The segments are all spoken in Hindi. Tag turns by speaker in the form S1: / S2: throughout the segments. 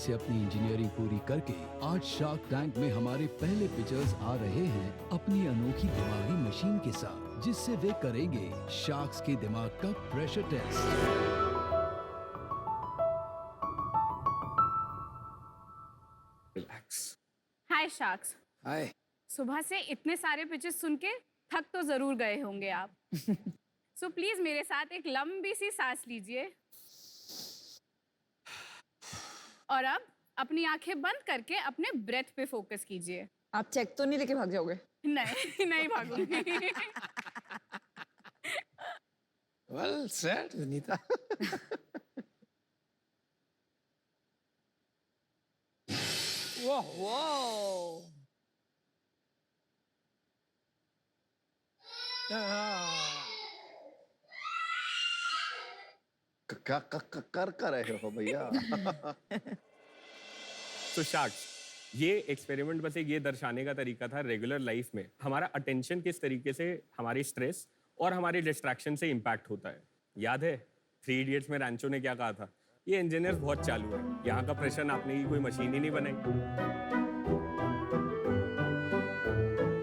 S1: से अपनी इंजीनियरिंग पूरी करके आज शार्क टैंक में हमारे पहले पिचर्स आ रहे हैं अपनी अनोखी दिमागी मशीन के साथ, जिससे वे करेंगे शार्क्स के दिमाग का प्रेशर टेस्ट।
S2: रिलैक्स।
S3: हाय शार्क्स।
S2: हाय।
S3: सुबह से इतने सारे पिचेस सुन के थक तो जरूर गए होंगे आप। सो प्लीज मेरे साथ एक लंबी सी सांस लीजिए और अब अपनी आंखें बंद करके अपने ब्रेथ पे फोकस कीजिए।
S4: आप चेक तो नहीं लेके भाग जाओगे?
S3: नहीं नहीं भागूंगी।
S2: Well said Vinita.
S4: Whoa!
S2: क्या कर रहे हो भैया?
S5: तो शार्क्स, ये एक्सपेरिमेंट बस एक ये दर्शाने का तरीका था रेगुलर लाइफ में हमारा अटेंशन किस तरीके से हमारी स्ट्रेस और हमारी डिस्ट्रैक्शन से इम्पैक्ट होता है। याद है 3 इडियट्स में रैंचो ने क्या कहा था? ये इंजीनियर्स बहुत चालू है, यहाँ का प्रश्न आपने की कोई मशीन ही नहीं बनाई।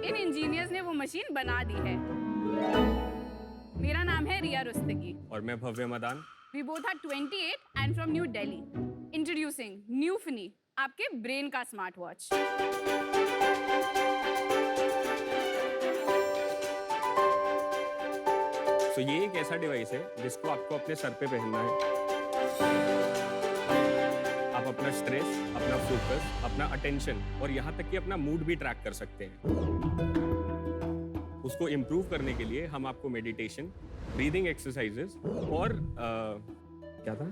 S3: इन इंजीनियर्स ने वो मशीन बना दी है। मेरा नाम है रिया रुस्तगी
S5: और मैं भव्य Madan.
S3: We both are 28 and from New Delhi. Introducing Newfini, आपके ब्रेन का स्मार्ट वॉच।
S5: तो ये एक ऐसा डिवाइस है जिसको आपको अपने सर पे पहनना है। आप अपना स्ट्रेस, अपना फोकस, अपना अटेंशन और यहाँ तक कि अपना मूड भी ट्रैक कर सकते हैं। उसको इम्प्रूव करने के लिए हम आपको मेडिटेशन, ब्रीदिंग एक्सरसाइजेस और क्या था?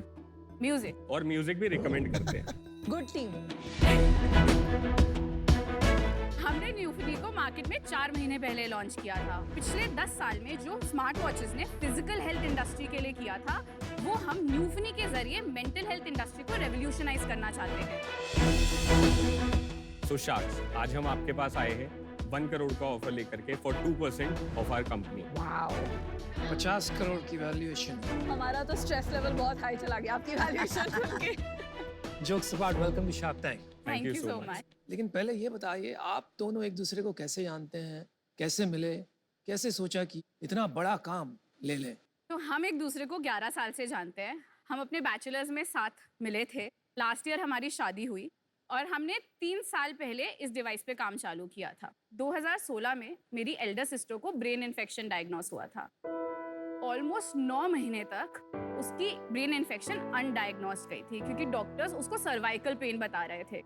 S3: म्यूजिक।
S5: और म्यूजिक भी रिकमेंड करते हैं।
S4: Good team.
S3: हमने न्यूफिनी को मार्केट में 4 महीने पहले लॉन्च किया था। पिछले 10 साल में जो स्मार्ट वॉचेस ने फिजिकल हेल्थ इंडस्ट्री के लिए किया था, वो हम न्यूफिनी के जरिए मेंटल हेल्थ इंडस्ट्री को रेवोल्यूशनाइज करना चाहते हैं।
S5: So शार्क्स, आज हम आपके पास आए हैं 1 करोड़ का ऑफर लेकर के for 2% of our company.
S4: Wow,
S2: 50 crore की वैल्यूएशन।
S4: हमारा तो स्ट्रेस लेवल बहुत हाई चला गया आपकी वैल्यूएशन सुन के।
S2: Jokes apart, welcome to Shark Tank.
S3: Thank you so much.
S2: लेकिन पहले ये बताइए, आप दोनों एक दूसरे को कैसे जानते हैं, कैसे मिले, कैसे सोचा कि इतना बड़ा काम ले लें?
S3: तो हम एक दूसरे को 11 साल से जानते हैं। हम अपने बैचलर्स में साथ मिले थे। लास्ट ईयर हमारी शादी हुई और हमने 3 साल पहले इस डिवाइस पे काम चालू किया था। 2016 में मेरी एल्डर सिस्टर को ब्रेन इन्फेक्शन डायग्नोस हुआ था। ऑलमोस्ट 9 महीने तक उसकी ब्रेन इन्फेक्शन अनडायग्नोस्ड गई थी क्योंकि डॉक्टर्स उसको सर्वाइकल पेन बता रहे थे।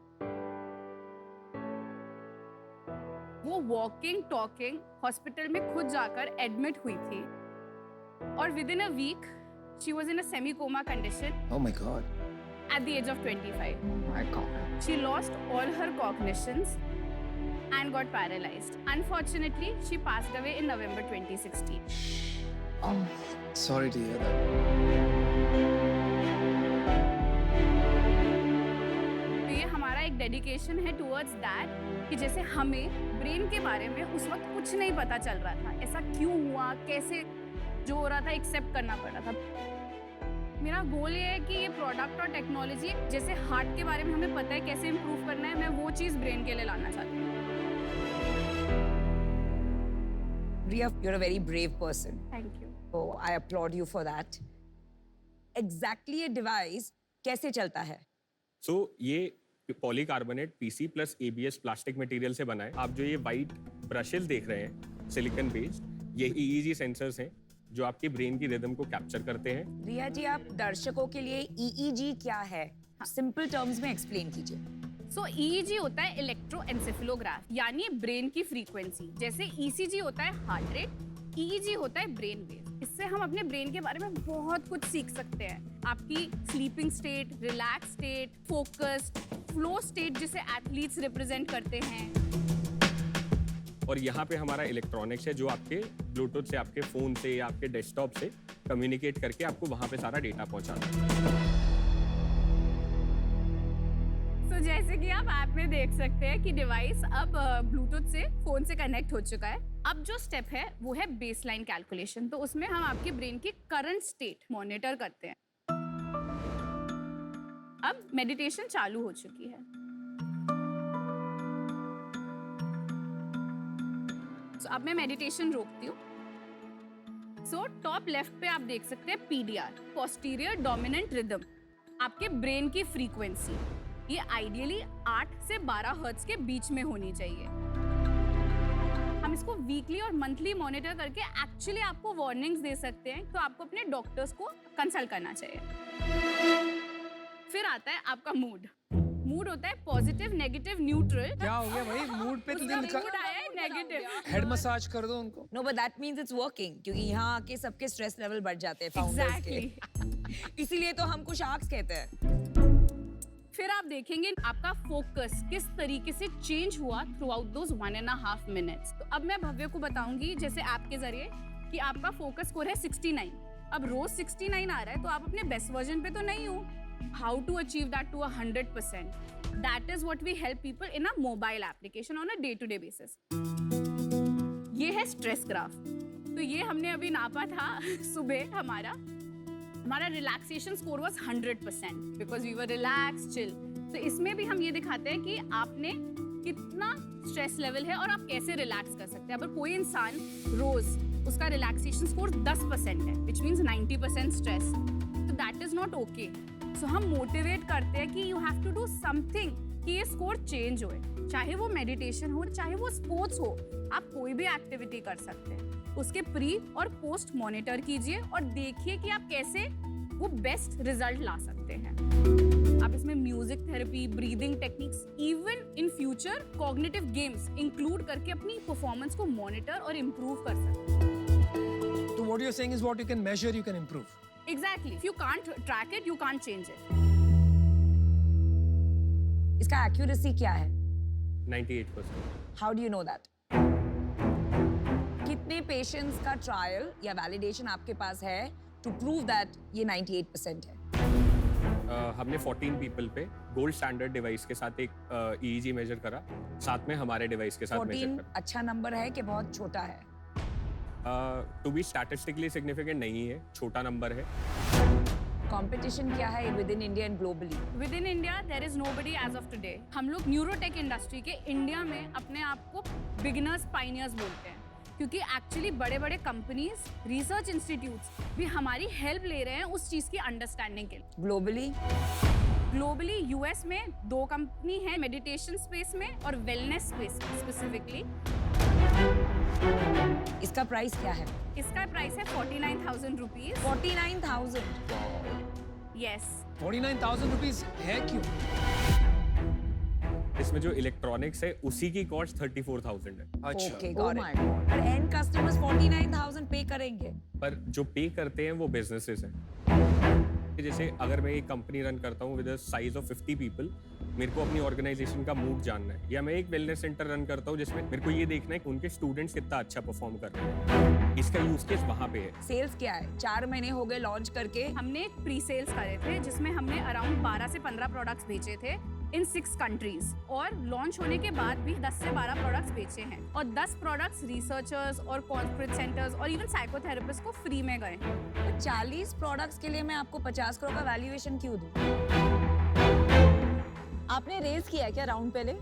S3: वो वॉकिंग टॉकिंग हॉस्पिटल में खुद जाकर एडमिट हुई थी और within a week she was in a semi coma condition
S2: oh my god.
S3: at the age of 25.
S4: My God.
S3: She lost all her cognitions and got paralyzed. Unfortunately, she passed away in November 2016.
S4: Oh.
S2: Sorry to hear that.
S3: तो ये हमारा एक डेडिकेशन है टुवर्ड्स दैट कि जैसे हमें ब्रेन के बारे में उस वक्त कुछ नहीं पता चल रहा था, ऐसा क्यों हुआ, कैसे जो हो रहा था एक्सेप्ट करना पड़ रहा था। मेरा गोल ये है कि ये प्रोडक्ट और टेक्नोलॉजी जैसे हार्ट के बारे में हमें पता है कैसे इम्प्रूव करना है, मैं वो चीज़ ब्रेन के लिए लाना चाहती हूँ।
S4: Riya, you're a very brave person.
S3: Thank you.
S4: So I applaud you for that. Exactly ये डिवाइस कैसे चलता है?
S5: सो ये polycarbonate PC plus ABS plastic material से बना है। आप जो ये वाइट ब्रशेस देख रहे हैं सिलिकॉन बेस्ड, ये EEG सेंसर्स हैं जो आपकी ब्रेन की रिदम को कैप्चर करते हैं।
S4: रिया जी, आप दर्शकों के लिए EEG क्या है सिंपल टर्म्स में एक्सप्लेन कीजिए।
S3: सो EEG होता है इलेक्ट्रोएन्सेफेलोग्राफ, यानी ब्रेन की फ्रीक्वेंसी। जैसे ECG होता है हार्ट रेट, EEG होता है ब्रेन वेव। इससे हम अपने ब्रेन के बारे में बहुत कुछ सीख सकते हैं। आपकी sleeping state, relax state, focused, flow state जिसे एथलीट्स रिप्रेजेंट करते हैं।
S5: और यहाँ पे हमारा इलेक्ट्रॉनिक्स है जो आपके ब्लूटूथ से, आपके फोन से या आपके डेस्कटॉप से कम्युनिकेट करके आपको वहाँ पे सारा डेटा पहुँचाता है।
S3: तो जैसे कि आप ऐप में देख सकते हैं कि डिवाइस अब ब्लूटूथ से फोन से कनेक्ट हो चुका है। अब जो स्टेप है वो है बेसलाइन कैलकुलेशन। तो उसमें हम आपके ब्रेन की करंट स्टेट मॉनिटर करते हैं। अब मेडिटेशन चालू हो चुकी है। अब मैं मेडिटेशन रोकती हूँ। टॉप लेफ्ट पे आप देख सकते हैं PDR, पोस्टीरियर डोमिनेंट रिदम, आपके ब्रेन की फ्रीक्वेंसी। ये आइडियली 8 से 12 हर्ट्ज के बीच में होनी चाहिए। हम इसको वीकली और मंथली मॉनिटर करके एक्चुअली आपको वार्निंग्स दे सकते हैं, तो आपको अपने डॉक्टर्स को कंसल्ट करना चाहिए। फिर आता है आपका मूड होता है पॉजिटिव, नेगेटिव, न्यूट्रल।
S2: क्या हो गया भाई, मूड पे तो दिन का
S3: मूड आया है नेगेटिव।
S2: हेड मसाज कर दो उनको।
S4: No but that means it's working, क्योंकि यहाँ आके सबके स्ट्रेस लेवल बढ़ जाते हैं फाउंडर्स के। इसीलिए तो हमको शार्क्स कहते हैं।
S3: फिर आप देखेंगे आपका फोकस किस तरीके से चेंज हुआ थ्रू आउट दोज 1.5 मिनट्स। तो अब मैं भव्य को बताऊंगी जैसे ऐप के जरिए कि आपका फोकस स्कोर है 69। अब रोज 69 आ रहा है तो आप अपने बेस्ट वर्जन पे तो नहीं हो। How to achieve that to 100%? That is what we help people in a mobile application on a day-to-day basis. ये है स्ट्रेस ग्राफ। तो ये हमने अभी नापा था सुबह। हमारा relaxation score was 100% because we were relax chill. तो इसमें भी हम ये दिखाते हैं कि आपने कितना स्ट्रेस लेवल है और आप कैसे रिलैक्स कर सकते हैं। अगर कोई इंसान रोज उसका रिलैक्सेशन स्कोर 10% है, विच मीन्स 90% स्ट्रेस, तो that is not okay. So हम मोटिवेट करते हैं कि you have to do something कि ये स्कोर चेंज होए, चाहे वो मेडिटेशन हो, चाहे वो स्पोर्ट्स हो, आप कोई भी एक्टिविटी कर सकते हैं। उसके प्री और पोस्ट मॉनिटर कीजिए और देखिए कि आप कैसे वो बेस्ट रिजल्ट ला सकते हैं। आप इसमें music therapy, breathing techniques, even in future cognitive games include करके अपनी परफॉर्मेंस को मॉनिटर और इम्प्रूव कर सकते हैं।
S2: तो what you're saying is what you can measure, you can improve.
S3: Exactly. If you can't track it, you can't change it.
S4: इसका एक्यूरेसी क्या है?
S5: 98%.
S4: How do you know that? कितने पेशेंट्स का ट्रायल या वैलिडेशन आपके पास है टू प्रूव दैट ये 98% है?
S5: हमने 14 पीपल पे गोल्ड स्टैंडर्ड डिवाइस के साथ एक EEG मेजर करा, साथ में हमारे डिवाइस के साथ मेजर
S4: 14
S5: करा।
S4: अच्छा नंबर है कि बहुत छोटा है?
S5: टू बी स्टैटिस्टिकली सिग्निफिकेंट नहीं है, छोटा नंबर है।
S4: कंपटीशन क्या है within India and globally?
S3: Within India there is nobody as of today. हम लोग न्यूरोटेक इंडस्ट्री के इंडिया में अपने आप को बिगिनर्स, पाइनियर्स बोलते हैं, क्योंकि एक्चुअली बड़े बड़े कंपनीज, रिसर्च इंस्टीट्यूट्स भी हमारी हेल्प ले रहे हैं उस चीज की अंडरस्टैंडिंग के लिए। ग्लोबली यूएस में 2 कंपनी है मेडिटेशन स्पेस में और वेलनेस स्पेस में स्पेसिफिकली।
S4: इसका प्राइस क्या है?
S3: इसका प्राइस है 49,000 रुपीज।
S4: 49,000?
S3: यस।
S2: 49,000 रुपीज है क्यों?
S5: इसमें जो इलेक्ट्रॉनिक्स है उसी की कॉस्ट 34,000 है।
S2: अच्छा।
S4: Okay, got it. पर एंड कस्टमर्स 49,000 पे करेंगे?
S5: पर जो पे करते हैं वो बिजनेसेस हैं। जैसे अगर मैं एक कंपनी रन करता हूँ with a size of 50 people, मेरे को अपनी ऑर्गेनाइजेशन का मूड जानना है, या मैं एक वेलनेस सेंटर रन करता हूँ जिसमें मेरे को ये देखना है कि उनके स्टूडेंट्स कितना अच्छा परफॉर्म कर रहे हैं, इसका यूज केस वहाँ पे है।
S4: सेल्स क्या है? 4 महीने हो गए लॉन्च करके।
S3: हमने प्री सेल्स करे थे जिसमें हमने अराउंड 12 से 15 प्रोडक्ट्स बेचे थे इन 6 कंट्रीज, और लॉन्च होने के बाद भी 10 से 12 प्रोडक्ट्स बेचे हैं, और 10 प्रोडक्ट्स रिसर्चर्स और कॉर्पोरेट सेंटर्स और इवन साइकोथेरेपिस्ट को फ्री में गए।
S4: तो 40 प्रोडक्ट्स के लिए मैं आपको 50 करोड़ का वैल्यूएशन क्यों दूं?
S6: आपने रेज किया क्या राउंड पहले?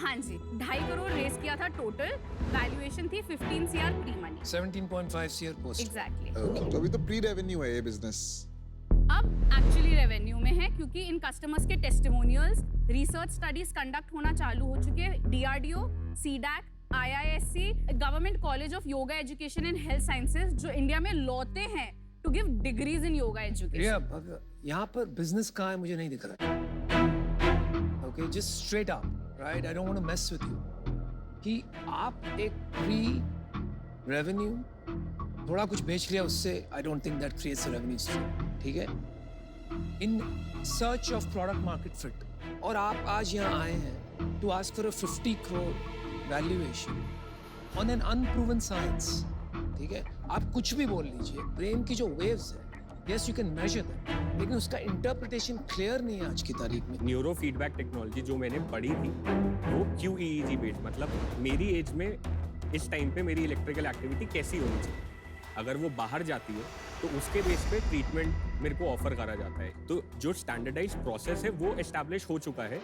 S3: हाँ जी, 2.5 करोड़ रेस किया था टोटल, वैल्यूएशन थी 15 CR pre money.
S2: 17.5 CR post.
S3: Exactly.
S7: तो अभी तो प्री रेवेन्यू है ये बिजनेस।
S3: अब एक्चुअली रेवेन्यू में है, क्योंकि इन कस्टमर्स के टेस्टिमोनियल्स, रिसर्च स्टडीज कंडक्ट होना चालू हो चुके हैं। DRDO, CDAC, IISc, government college of yoga education and health sciences, जो इंडिया में लौते हैं to give degrees in yoga education.
S2: यहाँ पर बिजनेस कहाँ है मुझे नहीं दिख रहा। Okay, just straight up, right? I don't want to mess with you कि आप एक प्री रेवेन्यू थोड़ा कुछ बेच लिया उससे, I don't think that creates a revenue stream. ठीक है, in search of product market fit, और आप आज यहाँ आए हैं to ask for a 50 crore valuation on an unproven science. ठीक है, आप कुछ भी बोल लीजिए, ब्रेन की जो वेव्स है, yes you can measure that, लेकिन उसका इंटरप्रिटेशन क्लियर नहीं है आज की तारीख में।
S5: न्यूरो फीडबैक टेक्नोलॉजी जो मैंने पढ़ी थी वो QEEG बेस्ड, मतलब मेरी एज में इस टाइम पे मेरी इलेक्ट्रिकल एक्टिविटी कैसी होनी चाहिए, अगर वो बाहर जाती है तो उसके बेस पे ट्रीटमेंट मेरे को ऑफर करा जाता है। तो जो स्टैंडर्डाइज प्रोसेस है वो एस्टैब्लिश हो चुका है।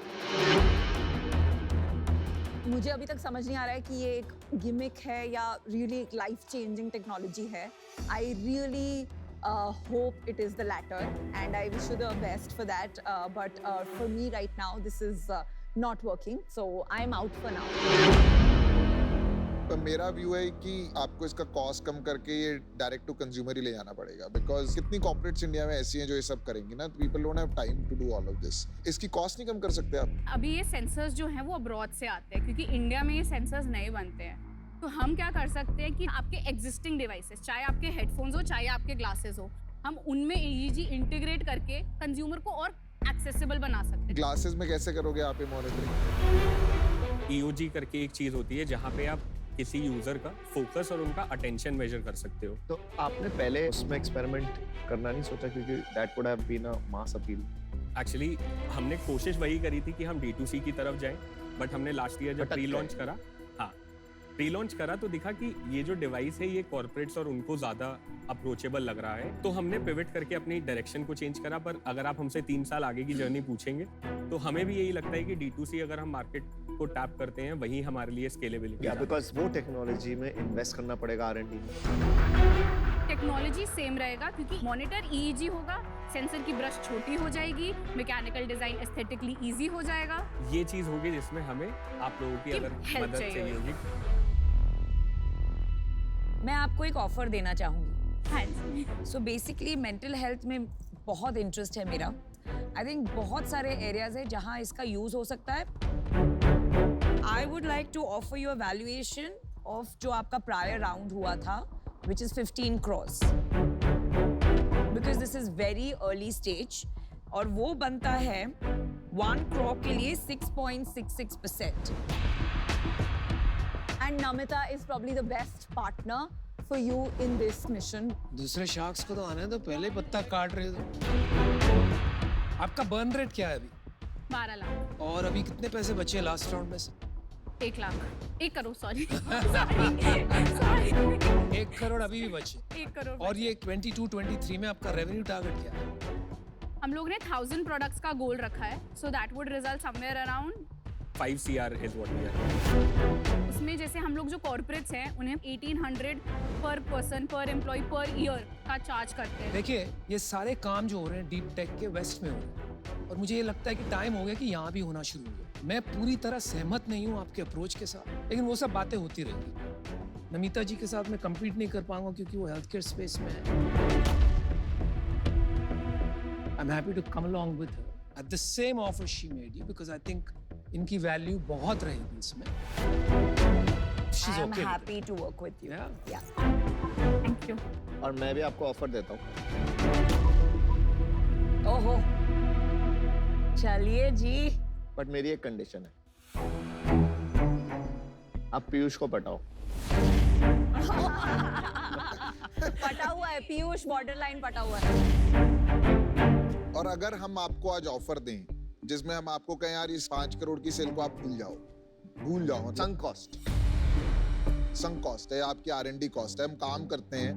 S6: मुझे अभी तक समझ नहीं आ रहा है कि ये एक गिमिक है या रियली एक लाइफ चेंजिंग टेक्नोलॉजी है। I really hope it is the latter and I wish you the best for that, but for me right now this is not working, so I'm out for now.
S7: तो मेरा व्यू है कि आपको इसका कॉस्ट कम करके ये डायरेक्ट टू कंज्यूमर ही ले जाना पड़ेगा, बिकॉज कितनी कॉर्पोरेट्स इंडिया में ऐसी हैं जो ये सब करेंगी ना, people don't have time to do all of this. इसकी कॉस्ट नहीं कम कर सकते आप?
S3: अभी ये सेंसर्स जो हैं वो अब्रॉड से आते हैं क्योंकि इंडिया में ये सेंसर्स नहीं बनते हैं। तो हम क्या कर सकते हैं कि आपके एग्जिस्टिंग डिवाइसेस, चाहे आपके हेडफोन्स हो चाहे आपके ग्लासेस हो, हम उनमें EEG इंटीग्रेट करके कंज्यूमर को और एक्सेसिबल बना सकते हैं।
S7: ग्लासेस में कैसे करोगे आप ये मॉनिटरिंग?
S5: EOG करके एक चीज होती है जहाँ पे आप किसी यूजर का फोकस और उनका अटेंशन मेजर कर सकते हो।
S8: तो आपने पहले उसमें एक्सपेरिमेंट करना नहीं सोचा, क्योंकि that would have been a mass appeal?
S5: Actually हमने कोशिश वही करी थी कि हम D2C की तरफ जाएं, बट हमने लास्ट ईयर जब
S8: भटक
S5: प्री
S8: गए।
S5: लॉन्च करा, प्री लॉन्च करा तो दिखा कि ये जो डिवाइस है ये कॉर्पोरेट्स और उनको ज्यादा अप्रोचेबल लग रहा है। तो हमने पिवट करके अपनी डायरेक्शन को चेंज करा। पर अगर आप हमसे 3 साल आगे की जर्नी पूछेंगे तो हमें भी यही लगता है कि D2C अगर हम मार्केट को टैप करते हैं वही हमारे लिए स्केलेबिलिटी
S8: या बिकॉज वो टेक्नोलॉजी में इन्वेस्ट करना पड़ेगा R&D में।
S3: टेक्नोलॉजी सेम रहेगा क्योंकि मॉनिटर EEG होगा, सेंसर की ब्रश छोटी हो जाएगी, मैकेनिकल डिजाइन एस्थेटिकली इजी हो जाएगा।
S5: ये चीज होगी जिसमें हमें आप लोगों की
S3: कि
S5: अगर
S3: help
S5: मदद
S3: चाहिए
S5: चाहिए होगी।
S4: मैं आपको एक ऑफर देना चाहूंगी।
S3: हाँ जी।
S4: सो बेसिकली मेंटल हेल्थ में बहुत इंटरेस्ट है मेरा। आई थिंक बहुत सारे एरियाज है जहां इसका यूज हो सकता है। I would like to offer you a valuation of जो आपका प्रायर राउंड हुआ था, which is 15 crores, because this is very early stage और वो बनता है 1 crore के लिए 6.66%।
S6: And Namita is probably the best partner for you in this mission.
S2: दूसरे शार्क्स को तो आने दो, पहले पत्ता काट रहे हो। आपका बर्न रेट क्या है अभी?
S3: 12 लाख,
S2: और अभी कितने पैसे बचे लास्ट राउंड में से?
S3: 1 लाख, 1 करोड़, सॉरी
S2: 1 करोड़ अभी भी बचे।
S3: 1 करोड़।
S2: और ये 22-23 में आपका रेवेन्यू टारगेट क्या है?
S3: हम लोग ने 1000 प्रोडक्ट्स का गोल रखा है, so that would result somewhere around
S5: 5 CR is what we are.
S3: उसमें जैसे हम लोग जो कॉर्पोरेट्स हैं उन्हें 1800 पर पर्सन पर एम्प्लॉय पर ईयर का चार्ज करते हैं।
S2: देखिए, ये सारे काम जो हो रहे हैं डीप टेक के वेस्ट में हो रहे हैं और मुझे ये लगता है कि टाइम हो गया कि यहाँ भी होना शुरू हो गया। मैं पूरी तरह सहमत नहीं हूँ आपके अप्रोच के साथ, लेकिन वो सब बातें होती रहेंगी। नमिता जी के साथ मैं कम्पीट नहीं कर पाऊंगा क्योंकि वो हेल्थ केयर स्पेस में है। I am happy to come along with her at the same offer she made you, because I think इनकी वैल्यू बहुत रहेगी इसमें। She's
S4: I am
S2: okay with it.
S4: happy to work with you.
S2: Yeah.
S4: Yeah.
S3: Thank you.
S8: और मैं भी आपको ऑफर देता हूँ।
S4: ओहो, चलिए जी।
S8: बट मेरी एक कंडीशन है, आप पीयूष को पटाओ।
S6: पटा हुआ है पीयूष, बॉर्डर लाइन पटा हुआ है।
S7: और अगर हम आपको आज ऑफर दें जिसमें हम आपको कहें यार इस 5 करोड़ की सेल को आप भूल जाओ मतलब
S8: संक कॉस्ट।
S7: संक कॉस्ट है, आपकी R&D कॉस्ट है। हम काम करते हैं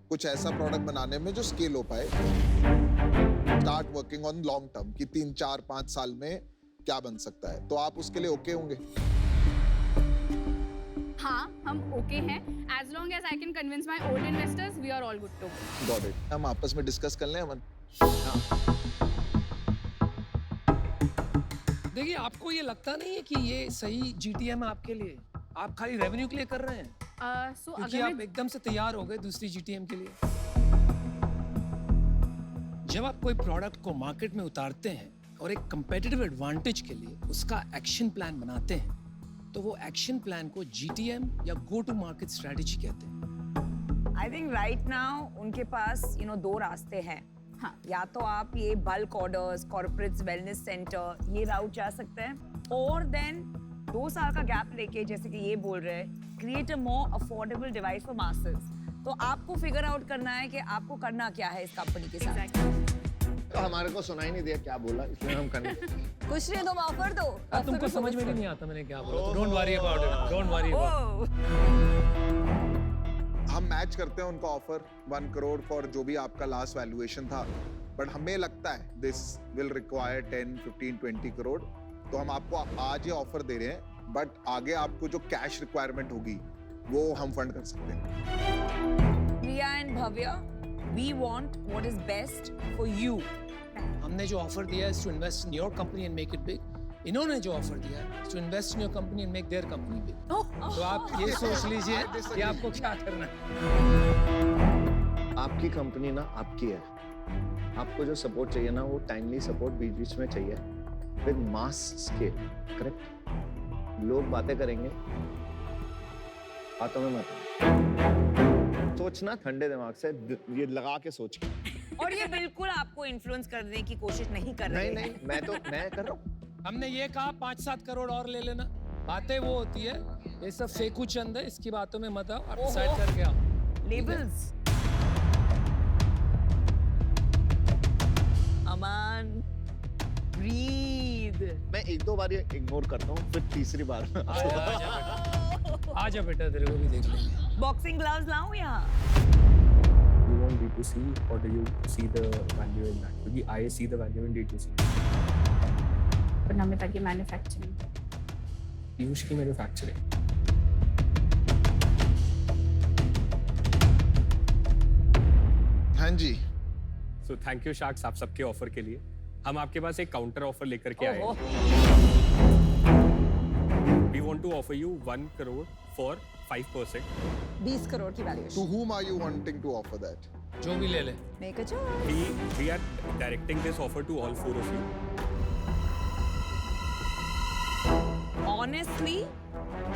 S7: कुछ ऐसा प्रोडक्ट बनाने में जो स्केल हो पाए, start working on long term कि 3, 4, 5 साल में क्या बन सकता है, तो आप उसके लिए ओके होंगे?
S3: हाँ, हम ओके हैं। As long as I can convince my old investors, we are all good to go.
S7: Got it. हम आपस में डिस्कस कर लें अमन।
S2: देखिए, आपको ये लगता नहीं है कि ये सही GTM है आपके लिए? आप खाली रेवेन्यू के लिए कर रहे हैं
S3: सो
S2: क्योंकि
S3: अगर
S2: आप
S3: मैं
S2: एकदम से तैयार हो गए दूसरी GTM के लिए। जब आप कोई प्रोडक्ट को मार्केट में उतारते हैं और एक कंपेटिटिव एडवांटेज के लिए उसका एक्शन प्लान बनाते हैं, तो वो एक्शन प्लान को GTM या गो टू मार्केट स्ट्रेटजी कहते हैं।
S4: आई थिंक राइट नाउ उनके पास 2 रास्ते हैं।
S3: हाँ।
S4: या तो आप ये bulk orders, corporates, wellness centre, ये राउट जा सकते हैं, और देन 2 साल का गैप लेके, जैसे कि ये बोल रहे हैं, create a more affordable device for masses. तो आपको फिगर आउट करना है कि आपको करना क्या है इस कंपनी के साथ।
S3: Exactly.
S8: तो हमारे को सुनाई नहीं दिया क्या बोला, इसलिए हम करने।
S6: कुछ नहीं, तुम ऑफर दो।
S2: तुमको
S6: Offer भी
S2: समझ में
S6: बोलो।
S2: भी नहीं आता मैंने क्या बोला। Don't worry about it, don't worry about.
S4: Oh,
S7: हम मैच करते हैं उनका ऑफर 1 करोड़ फॉर जो भी आपका लास्ट वैल्यूएशन था, बट हमें लगता है दिस विल रिक्वायर 10, 15, 20 करोड़, तो हम आपको आज ये ऑफर दे रहे हैं, बट आगे आपको जो कैश रिक्वायरमेंट होगी वो हम फंड कर सकते हैं।
S4: Priya and Bhavya, we want what is best for you.
S2: हमने जो ऑफर दिया है to invest in your company and make it big, इन्होंने जो ऑफर दिया है to invest in your company and make their company big. तो आप ये सोच लीजिए कि आपको क्या करना है।
S8: आपकी कंपनी ना आपकी है, आपको जो सपोर्ट चाहिए ना वो टाइमली सपोर्ट बीच बीच में चाहिए विद मास स्केल, करेक्ट? लोग बातें करेंगे, बातों में मत सोचना, ठंडे दिमाग से ये लगा के सोच के।
S4: और ये बिल्कुल आपको इन्फ्लुएंस करने की कोशिश नहीं कर रहे
S8: नहीं
S4: हैं।
S8: नहीं, मैं कर रहा हूँ।
S2: हमने ये कहा 5-7 करोड़ और ले लेना, बातें वो होती है, ये सब फेकू चंद है, इसकी बातों में मत आओ, आप डिसाइड करके आओ।
S4: Labels. Aman, breathe.
S8: मैं एक दो बार ये इग्नोर करता हूँ, फिर तीसरी बार
S2: आजा बेटा, तेरे को भी देख लेंगे।
S4: Boxing gloves लाऊं यहाँ?
S5: You want D2C or do you see the value in that? क्योंकि I see the value in D2C.
S3: पर नमिता की मैन्युफैक्चरिंग,
S5: पीयूष की मैन्युफैक्चरिंग।
S7: हाँ जी,
S5: So thank you Sharks, आप सबके ऑफर के लिए। हम आपके पास एक काउंटर ऑफर लेकर के आए हैं। We want to offer you 1 crore for 5%.
S6: 20 crore की
S7: to
S6: valuation.
S7: whom are you wanting to offer that?
S2: जो भी ले ले।
S6: Make a choice.
S5: We are directing this offer to all 4 of you.
S4: Honestly,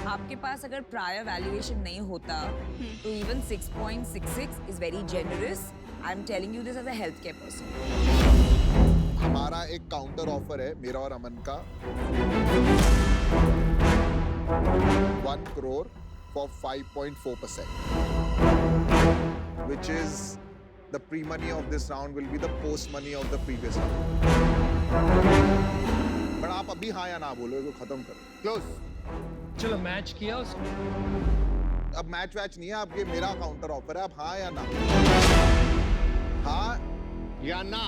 S4: आपके पास अगर प्रायर वैल्यूएशन नहीं होता तो even 6.66 is very generous. I'm telling you this as a healthcare person.
S7: हमारा एक काउंटर ऑफर है, मेरा और अमन का, 1 crore for 5.4%, which is the pre-money of this round will be the post-money of the previous round. पर आप अभी हाँ या ना बोलो, इसको खत्म करो, क्लोज।
S2: चलो मैच किया उसको।
S7: अब मैच वैच नहीं है, अब ये मेरा काउंटर ऑफर है, अब हाँ या ना? हाँ या ना?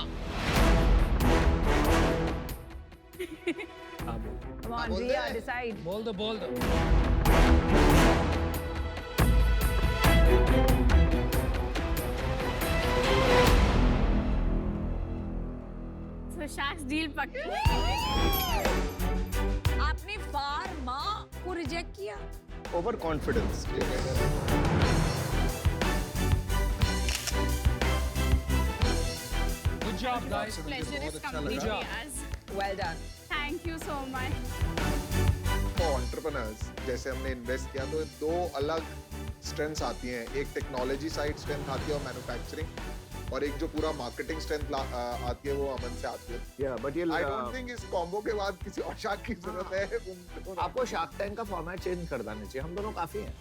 S5: हाँ बोल।
S6: Come on,
S7: बोल
S6: Riya,
S7: दे।
S6: decide.
S2: बोल दो, बोल दो।
S3: So Sharks डील पक्की।
S4: आपने फार्मा को रिजेक्ट किया?
S8: Over confidence.
S2: Good job guys।
S3: Pleasure is
S7: अच्छा
S3: completely
S2: लगा।
S3: ours.
S4: Well done.
S3: Thank you so much.
S7: For entrepreneurs, जैसे हमने इन्वेस्ट किया तो दो अलग स्ट्रेंथ्स आती हैं, एक टेक्नोलॉजी साइड स्ट्रेंथ आती है और मैन्युफैक्चरिंग, और एक जो पूरा मार्केटिंग स्ट्रेंथ आती है वो अमन से आती है।
S8: या बट ये
S7: आई डोंट थिंक इस कॉम्बो के बाद किसी और शाख की जरूरत है।
S8: आपको शार्क टैंक का फॉर्मेट चेंज कर देना चाहिए, हम दोनों काफी हैं।